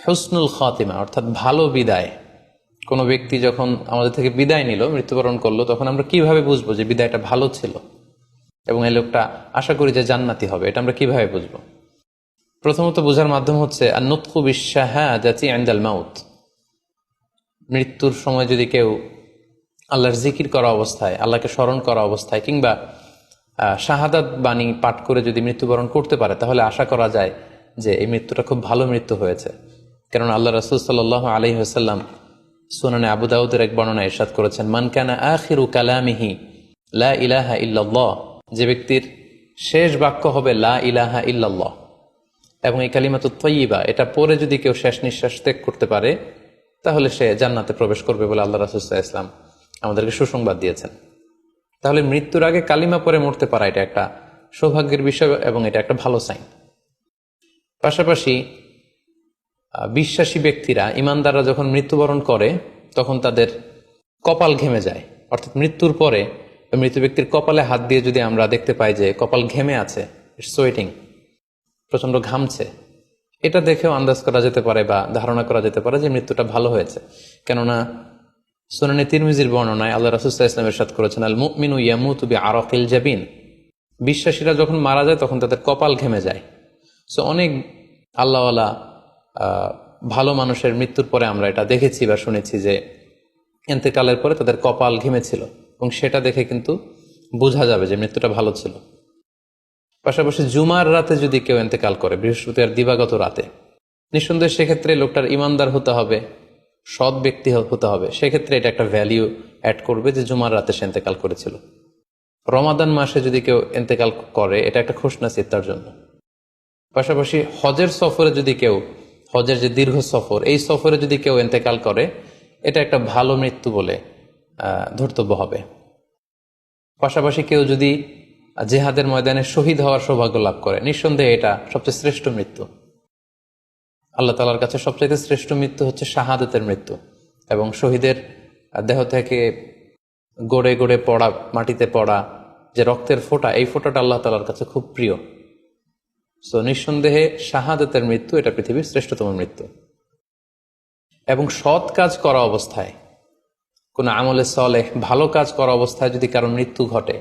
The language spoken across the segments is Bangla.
হুসনুল খাতিমা অর্থাৎ ভালো বিদায়। কোনো ব্যক্তি যখন আমাদের থেকে বিদায় নিল, মৃত্যুবরণ করলো, তখন আমরা কিভাবে বুঝবো যে বিদায়টা ভালো ছিল এবং এই লোকটা আশা করি যে জান্নাতি হবে? এটা আমরা কিভাবে বুঝবো? প্রথমত বোঝার মাধ্যম হচ্ছে আন-নুতকু বিশ-শাহাদাতি ইনদাল মাউত। মৃত্যুর সময় যদি কেউ আল্লাহর জিকির করা অবস্থায়, আল্লাহকে স্মরণ করা অবস্থায় কিংবা শাহাদাত বাণী পাঠ করে যদি মৃত্যুবরণ করতে পারে, তাহলে আশা করা যায় যে এই মৃত্যুটা খুব ভালো মৃত্যু হয়েছে। কারণ আল্লাহ রাসূল সাল্লাল্লাহু আলাইহি ওয়াসাল্লাম সুনানে আবু দাউদের এক বর্ণনায় ইরশাদ করেছেন, মান কানা আখিরু কালামিহি লা ইলাহা ইল্লাল্লাহ, যে ব্যক্তির শেষ বাক্য হবে লা ইলাহা ইল্লাল্লাহ এবং এই কালিমাতুত তাইয়্যিবা, এটা পরে যদি কেউ শেষ নিঃশ্বাস ত্যাগ করতে পারে, তাহলে সে জান্নাতে প্রবেশ করবে বলে আল্লাহ রাসূল সাল্লাল্লাহু আলাইহি ওয়াসাল্লাম আমাদেরকে সুসংবাদ দিয়েছেন। তাহলে মৃত্যুর আগে কালিমা পরে মরতে পারা এটা একটা সৌভাগ্যের বিষয় এবং এটা একটা ভালো সাইন। পাশাপাশি বিশ্বাসী ব্যক্তিরা, ইমানদাররা যখন মৃত্যুবরণ করে তখন তাদের কপাল ঘেমে যায়। অর্থাৎ মৃত্যুর পরে মৃত ব্যক্তির কপালে হাত দিয়ে যদি আমরা দেখতে পাই যে কপাল ঘেমে আছে, সোয়েটিং, প্রচন্ড ঘামছে, এটা দেখেও আন্দাজ করা যেতে পারে বা ধারণা করা যেতে পারে যে মৃত্যুটা ভালো হয়েছে। কেননা সুনানে তিরমিজির বর্ণনায় আল্লাহ রাসূল সাল্লাল্লাহু আলাইহি ওয়াসাল্লাম ইরশাদ করেছেন, আল মুমিনু ইয়ামুতু বিআরাকিল জাবিন, বিশ্বাসীরা যখন মারা যায় তখন তাদের কপাল ঘেমে যায়। সো অনেক আল্লাহওয়ালা ভালো মানুষের মৃত্যুর পরে আমরা এটা দেখেছি বা শুনেছি যে ইন্তেকালের পরে তাদের কপাল ঘেমেছিল এবং সেটা দেখে কিন্তু বোঝা যাবে যে মৃত্যুটা ভালো ছিল। পাশাপাশি জুমার রাতে যদি কেউ ইন্তেকাল করে, বৃহস্পতিবার দিবাগত রাতে, নিঃসন্দেহে সেক্ষেত্রে লোকটার ইমানদার হতে হবে, সৎ ব্যক্তি হতে হবে। সেক্ষেত্রে এটা একটা ভ্যালিউ অ্যাড করবে যে জুমার রাতে সে ইন্তেকাল করেছিল। রমাদান মাসে যদি কেউ ইন্তেকাল করে, এটা একটা খুশনসিব তার জন্য। পাশাপাশি হজের সফরে যদি কেউ, হজের যে দীর্ঘ সফর, এই সফরে যদি কেউ ইন্তেকাল করে, এটা একটা ভালো মৃত্যু বলে ধর্তব্য হবে। পাশাপাশি কেউ যদি জিহাদের ময়দানে শহীদ হওয়ার সৌভাগ্য লাভ করে, নিঃসন্দেহে এটা সবচেয়ে শ্রেষ্ঠ মৃত্যু। আল্লাহ তাআলার কাছে সবচাইতে শ্রেষ্ঠ মৃত্যু হচ্ছে শাহাদাতের মৃত্যু, এবং শহীদের দেহ থেকে গড়ে গড়ে পড়া, মাটিতে পড়া যে রক্তের ফোঁটা, এই ফোঁটাটা আল্লাহ তাআলার কাছে খুব প্রিয়। সো নিঃসন্দেহে শাহাদাতের মৃত্যু এটা পৃথিবীর শ্রেষ্ঠতম মৃত্যু। এবং সৎ কাজ করা অবস্থায়, কোন আমলে সলেহ, ভালো কাজ করা অবস্থায় যদি কারো মৃত্যু ঘটে,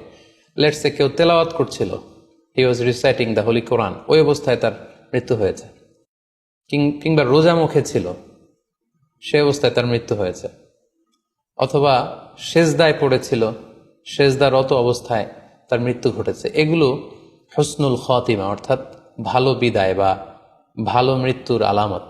লেটস সে কেউ তেলাওয়াত করছিল, হি ওয়াজ রিসাইটিং দ্য হোলি কোরআন, ওই অবস্থায় তার মৃত্যু হয়েছে, কিংবা রোজা মুখে ছিল, সে অবস্থায় তার মৃত্যু হয়েছে, অথবা সেজদায় পড়েছিল, সেজদারত অবস্থায় তার মৃত্যু ঘটেছে। এগুলো হুসনুল খাতিমা অর্থাৎ ভালো বিদায় বা ভালো মৃত্যুর আলামত।